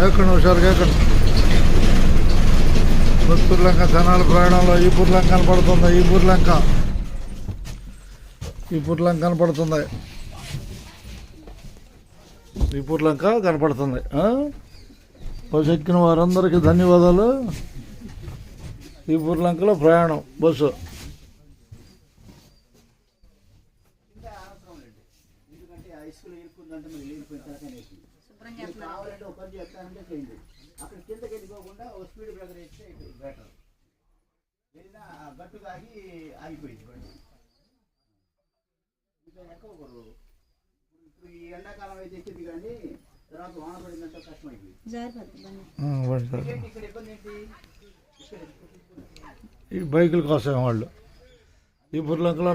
ఎక్కండి హుషారుగా ఎక్కండి. బస్తూరు లంక జనాల ప్రయాణంలో ఈపూర్ లంక కనపడుతుంది. ఈపూర్ లంక కనపడుతుంది. ఈపూర్ లంక కనపడుతుంది. బస్సు ఎక్కిన వారందరికీ ధన్యవాదాలు. ఈపూర్ లంకలో ప్రయాణం బస్సు. అక్కడ కిందకి వెళ్ళిపోకుండా ఓ స్పీడ్ బ్రేకర్ వేస్తే బెటర్. వెళ్ళినా గట్టుగా ఆగిపోయింది బండి. ఇంకా ఎక్కకూడదు. ఇప్పుడు ఈ ఎండాకాలం అయితే ఎక్కింది కానీ తర్వాత వాన పడిందంటే కష్టమైపోయింది. ఇక్కడ ఇబ్బంది ఏంటి? ఈ బైకుల కోసం వాళ్ళు ఈ బుర్లంకలో